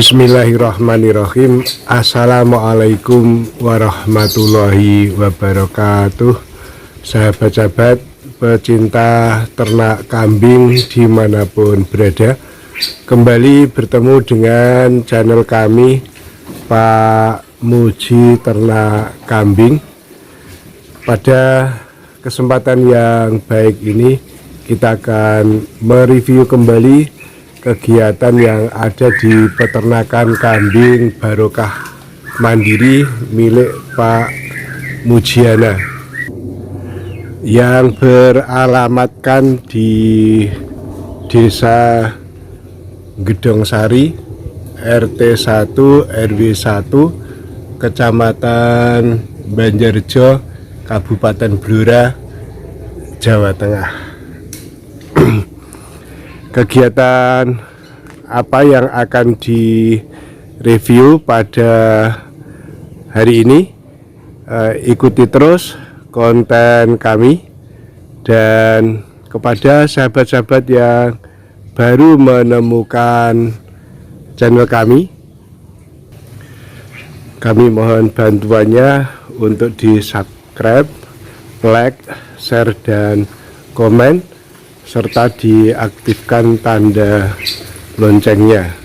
Bismillahirrahmanirrahim. Assalamualaikum warahmatullahi wabarakatuh. Sahabat-sahabat pecinta ternak kambing dimanapun berada, kembali bertemu dengan channel kami Pak Muji Ternak Kambing. Pada kesempatan yang baik ini kita akan mereview kembali kegiatan yang ada di peternakan kambing Barokah Mandiri milik Pak Mujiana yang beralamatkan di Desa Gedongsari, RT 1 RW 1, Kecamatan Banjarjo, Kabupaten Blora, Jawa Tengah. Kegiatan apa yang akan direview pada hari ini, ikuti terus konten kami. Dan kepada sahabat-sahabat yang baru menemukan channel kami mohon bantuannya untuk di subscribe, like, share, dan komen, serta diaktifkan tanda loncengnya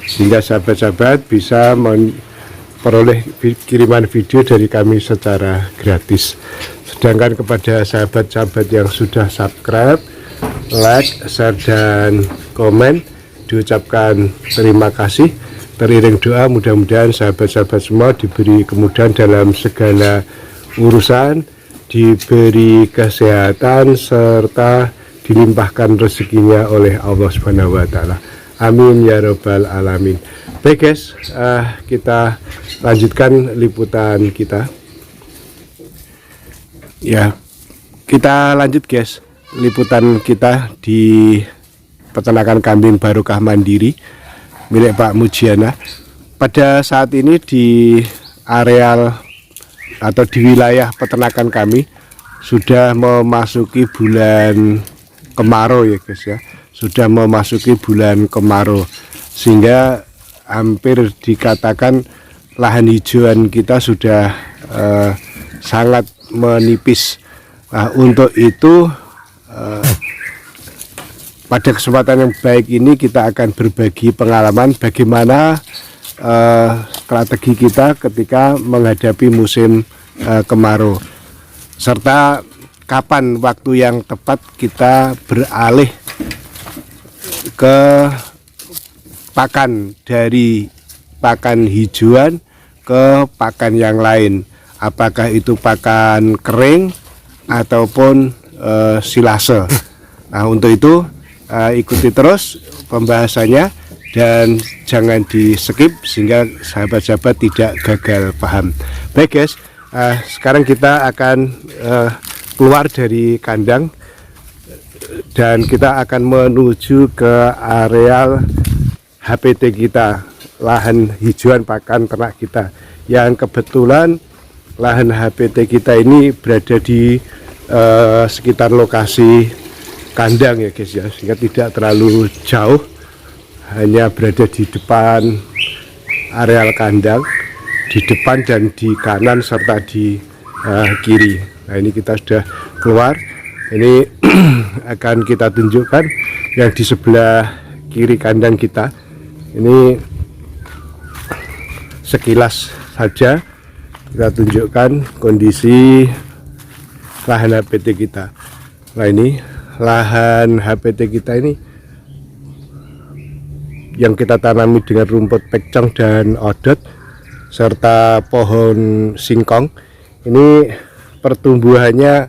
sehingga sahabat-sahabat bisa memperoleh kiriman video dari kami secara gratis. Sedangkan kepada sahabat-sahabat yang sudah subscribe, like, share, dan komen, diucapkan terima kasih. Teriring doa mudah-mudahan sahabat-sahabat semua diberi kemudahan dalam segala urusan, diberi kesehatan, serta dilimpahkan rezekinya oleh Allah Subhanahu wa Ta'ala. Amin ya Rabbal Alamin. Baik guys, kita lanjutkan liputan kita. Ya, kita lanjut guys liputan kita di peternakan kambing Barokah Mandiri milik Pak Mujiana. Pada saat ini di areal atau di wilayah peternakan kami sudah memasuki bulan kemarau ya guys ya, sudah memasuki bulan kemarau, sehingga hampir dikatakan lahan hijauan kita sudah sangat menipis. Nah, untuk itu pada kesempatan yang baik ini kita akan berbagi pengalaman bagaimana strategi kita ketika menghadapi musim kemarau, serta kapan waktu yang tepat kita beralih ke pakan dari pakan hijauan ke pakan yang lain, apakah itu pakan kering ataupun silase. Nah, untuk itu ikuti terus pembahasannya dan jangan di skip sehingga sahabat-sahabat tidak gagal paham. Baik guys, sekarang kita akan keluar dari kandang dan kita akan menuju ke areal HPT kita, lahan hijauan pakan ternak kita, yang kebetulan lahan HPT kita ini berada di sekitar lokasi kandang ya guys ya, sehingga tidak terlalu jauh, hanya berada di depan areal kandang, di depan dan di kanan serta di kiri. Nah, ini kita sudah keluar. Ini akan kita tunjukkan yang di sebelah kiri kandang kita. Ini sekilas saja kita tunjukkan kondisi lahan HPT kita. Nah, ini lahan HPT kita ini yang kita tanami dengan rumput pekcong dan odot serta pohon singkong. Ini pertumbuhannya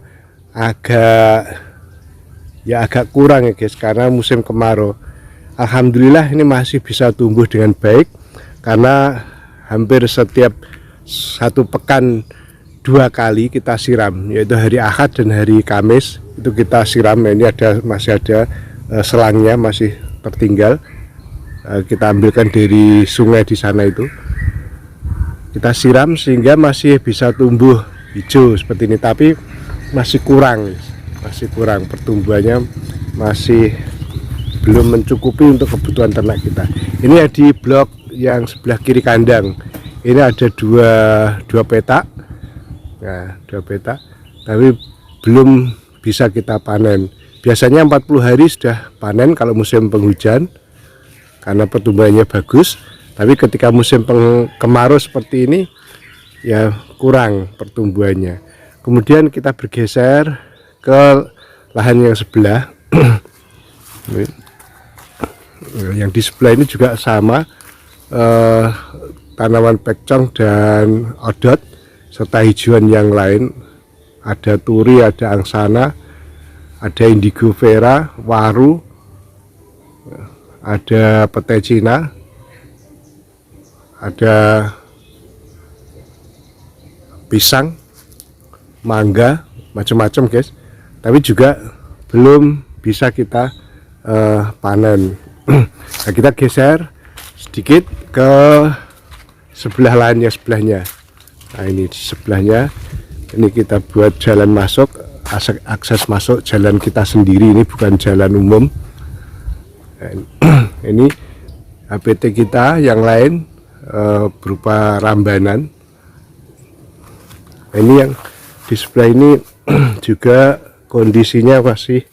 agak kurang ya guys, karena musim kemarau. Alhamdulillah ini masih bisa tumbuh dengan baik karena hampir setiap satu pekan 2 kali kita siram, yaitu hari Ahad dan hari Kamis itu kita siram. Ini masih ada selangnya masih tertinggal, kita ambilkan dari sungai di sana, itu kita siram sehingga masih bisa tumbuh hijau seperti ini, tapi masih kurang pertumbuhannya, masih belum mencukupi untuk kebutuhan ternak kita. Ini ya di blok yang sebelah kiri kandang ini ada dua petak. Nah, 2 petak, tapi belum bisa kita panen. Biasanya 40 hari sudah panen kalau musim penghujan karena pertumbuhannya bagus. Tapi ketika musim kemarau seperti ini ya kurang pertumbuhannya. Kemudian kita bergeser ke lahan yang sebelah. Yang di sebelah ini juga sama, tanaman pekcong dan odot serta hijauan yang lain. Ada turi, ada angsana, ada indigo vera, waru, ada petai Cina, ada pisang, mangga, macam-macam guys. Tapi juga belum bisa kita panen. Nah, kita geser sedikit ke sebelah lainnya sebelahnya. Nah, ini di sebelahnya ini kita buat jalan masuk, akses masuk jalan kita sendiri, ini bukan jalan umum. Ini HPT kita yang lain berupa rambanan. Ini yang di sebelah ini juga kondisinya masih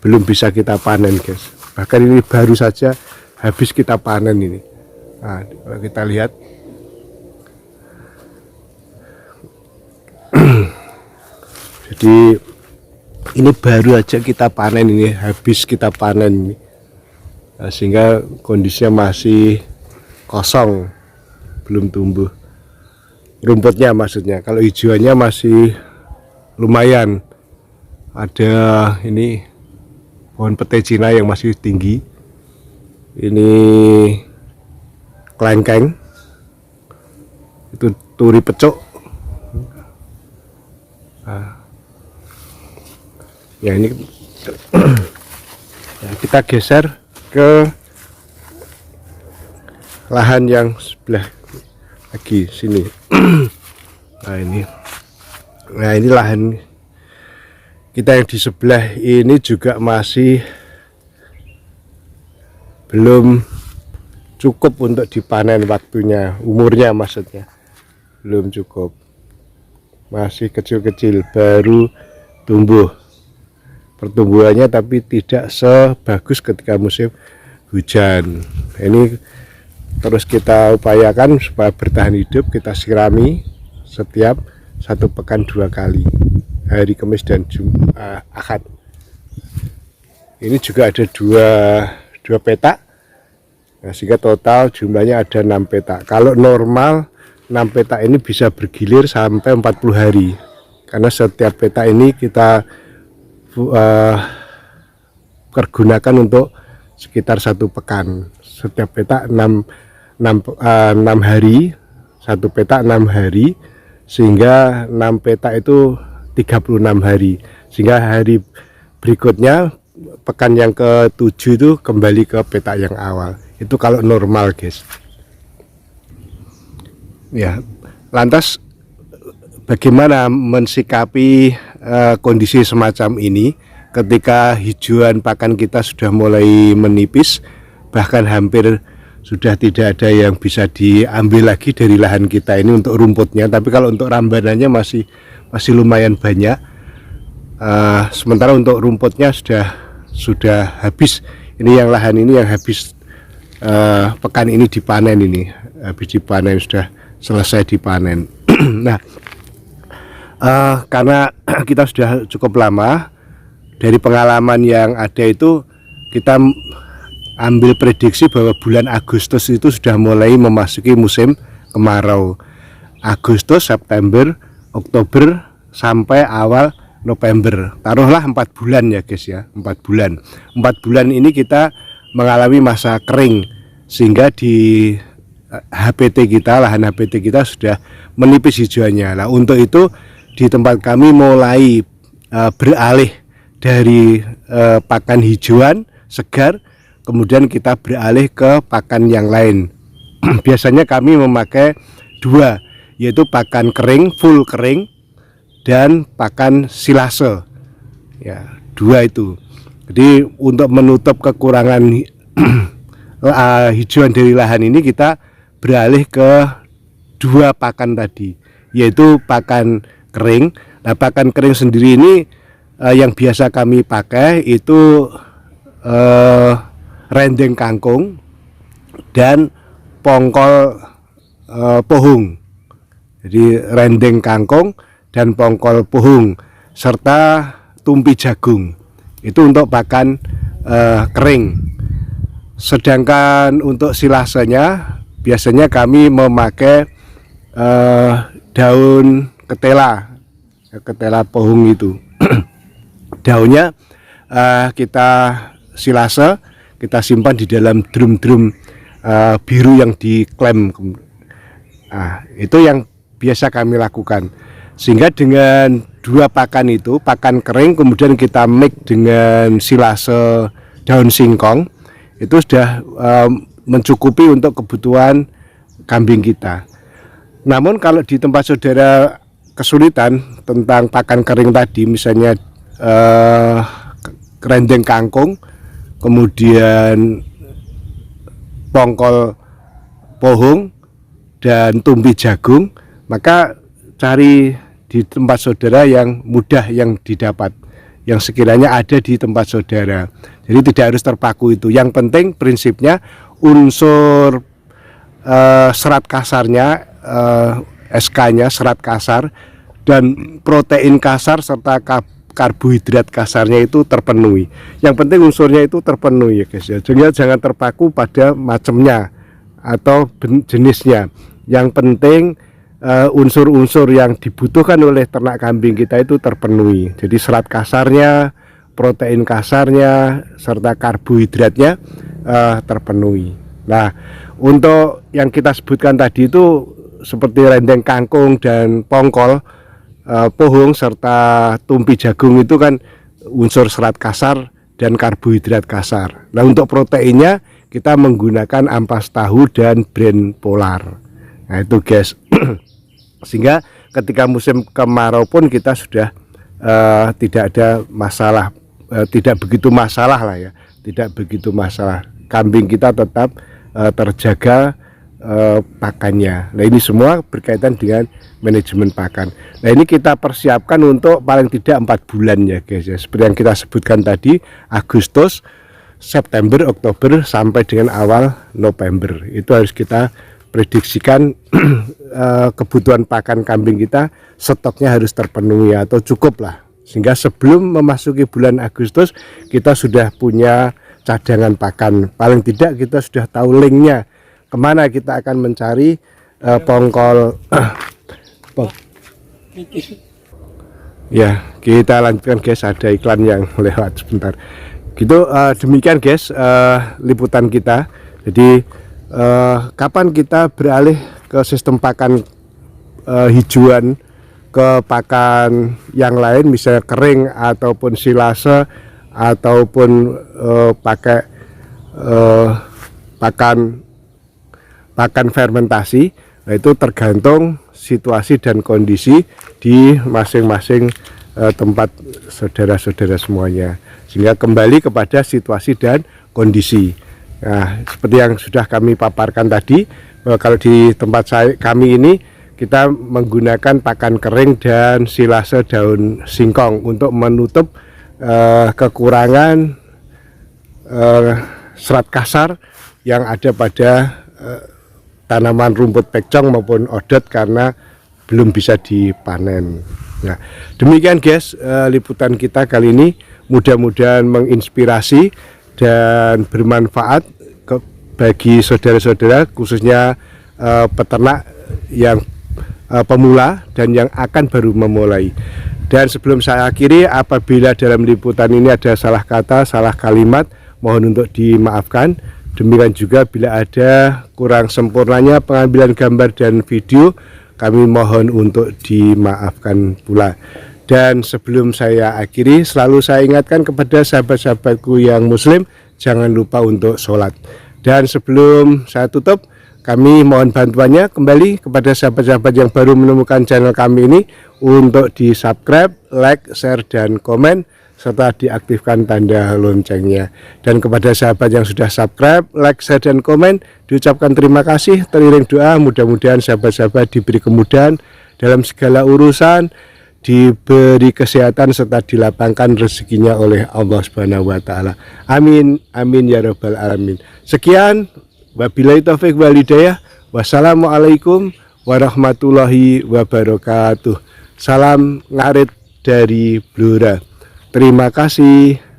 belum bisa kita panen guys. Bahkan ini baru saja habis kita panen ini. Nah, kalau kita lihat jadi ini baru aja kita panen, ini habis kita panen ini. Nah, sehingga kondisinya masih kosong, belum tumbuh rumputnya, maksudnya. Kalau hijauannya masih lumayan. Ada ini pohon petai Cina yang masih tinggi, ini kelengkeng, itu turi pecuk. Nah, ya ini ya, kita geser ke lahan yang sebelah lagi sini. Nah ini lahan kita yang di sebelah ini juga masih belum cukup untuk dipanen waktunya, umurnya maksudnya belum cukup, masih kecil-kecil, baru tumbuh pertumbuhannya, tapi tidak sebagus ketika musim hujan. Ini terus kita upayakan supaya bertahan hidup, kita sirami setiap 1 pekan 2 kali, hari Kamis dan Ahad. Ini juga ada dua petak. Nah, sehingga total jumlahnya ada 6 petak. Kalau normal 6 petak ini bisa bergilir sampai 40 hari, karena setiap petak ini kita pergunakan untuk sekitar 1 pekan. Setiap petak 6 hari, 1 petak 6 hari, sehingga 6 petak itu 36 hari, sehingga hari berikutnya pekan yang ke-7 itu kembali ke petak yang awal. Itu kalau normal guys. Ya, lantas bagaimana mensikapi kondisi semacam ini ketika hijauan pakan kita sudah mulai menipis, bahkan hampir sudah tidak ada yang bisa diambil lagi dari lahan kita ini untuk rumputnya. Tapi kalau untuk rambanannya masih lumayan banyak. Sementara untuk rumputnya sudah habis. Ini yang lahan ini yang habis pekan ini dipanen, ini habis dipanen, sudah selesai dipanen. Nah, karena kita sudah cukup lama, dari pengalaman yang ada itu kita ambil prediksi bahwa bulan Agustus itu sudah mulai memasuki musim kemarau. Agustus, September, Oktober sampai awal November, taruhlah 4 bulan ya guys ya, 4 bulan. 4 bulan ini kita mengalami masa kering, sehingga di HPT kita, lahan HPT kita sudah menipis hijauannya. Nah, untuk itu di tempat kami mulai beralih dari pakan hijauan segar, kemudian kita beralih ke pakan yang lain. Biasanya kami memakai 2, yaitu pakan kering, full kering, dan pakan silase. Ya, 2 itu. Jadi untuk menutup kekurangan hijauan dari lahan ini kita beralih ke 2 pakan tadi, yaitu pakan kering. Nah, pakan kering sendiri ini yang biasa kami pakai itu rendeng kangkung dan pongkol pohung. Jadi rendeng kangkung dan pongkol pohung serta tumpi jagung itu untuk pakan kering. Sedangkan untuk silasenya biasanya kami memakai daun ketela pohung itu. Daunnya kita silase, kita simpan di dalam drum-drum biru yang diklem. Nah, itu yang biasa kami lakukan. Sehingga dengan 2 pakan itu, pakan kering kemudian kita mix dengan silase daun singkong, itu sudah mencukupi untuk kebutuhan kambing kita. Namun kalau di tempat saudara kesulitan tentang pakan kering tadi, misalnya rendeng kangkung, kemudian pongkol pohung dan tumpi jagung, maka cari di tempat saudara yang mudah yang didapat, yang sekiranya ada di tempat saudara. Jadi tidak harus terpaku itu. Yang penting prinsipnya unsur serat kasarnya, SK-nya serat kasar dan protein kasar serta karbohidrat kasarnya itu terpenuhi. Yang penting unsurnya itu terpenuhi ya guys ya. Jangan terpaku pada macamnya atau jenisnya. Yang penting unsur-unsur yang dibutuhkan oleh ternak kambing kita itu terpenuhi. Jadi serat kasarnya, protein kasarnya serta karbohidratnya terpenuhi. Nah, untuk yang kita sebutkan tadi itu seperti rendeng kangkung dan pongkol pohung serta tumpi jagung itu kan unsur serat kasar dan karbohidrat kasar. Nah, untuk proteinnya kita menggunakan ampas tahu dan bran polar. Nah, itu guys. Sehingga ketika musim kemarau pun kita sudah tidak ada masalah, tidak begitu masalah lah ya, tidak begitu masalah. Kambing kita tetap terjaga pakannya. Nah, ini semua berkaitan dengan manajemen pakan. Nah, ini kita persiapkan untuk paling tidak 4 bulan ya guys ya. Seperti yang kita sebutkan tadi, Agustus, September, Oktober sampai dengan awal November. Itu harus kita prediksikan kebutuhan pakan kambing kita, stoknya harus terpenuhi atau cukup lah. Sehingga sebelum memasuki bulan Agustus kita sudah punya cadangan pakan. Paling tidak kita sudah tahu linknya kemana kita akan mencari pongkol. Ya, kita lanjutkan guys, ada iklan yang lewat sebentar. Gitu, demikian guys liputan kita. Jadi kapan kita beralih ke sistem pakan hijauan ke pakan yang lain, misalnya kering ataupun silase ataupun pakai pakan fermentasi. Nah, itu tergantung situasi dan kondisi di masing-masing tempat saudara-saudara semuanya, sehingga kembali kepada situasi dan kondisi. Nah, seperti yang sudah kami paparkan tadi, kalau di tempat kami ini kita menggunakan pakan kering dan silase daun singkong untuk menutup kekurangan serat kasar yang ada pada tanaman rumput pekcong maupun odot karena belum bisa dipanen. Nah, demikian guys liputan kita kali ini, mudah-mudahan menginspirasi dan bermanfaat bagi saudara-saudara, khususnya peternak yang pemula dan yang akan baru memulai. Dan sebelum saya akhiri, apabila dalam liputan ini ada salah kata, salah kalimat, mohon untuk dimaafkan. Demikian juga bila ada kurang sempurnanya pengambilan gambar dan video, kami mohon untuk dimaafkan pula. Dan sebelum saya akhiri, selalu saya ingatkan kepada sahabat-sahabatku yang muslim, jangan lupa untuk sholat. Dan sebelum saya tutup, kami mohon bantuannya kembali kepada sahabat-sahabat yang baru menemukan channel kami ini untuk di subscribe, like, share, dan komen, serta diaktifkan tanda loncengnya. Dan kepada sahabat yang sudah subscribe, like, share, dan komen, diucapkan terima kasih. Teriring doa, mudah-mudahan sahabat-sahabat diberi kemudahan dalam segala urusan, diberi kesehatan serta dilapangkan rezekinya oleh Allah Subhanahu wa taala. Amin amin ya rabbal alamin. Sekian, wabillahi taufik wal hidayah. Wassalamualaikum warahmatullahi wabarakatuh. Salam ngarit dari Blora. Terima kasih.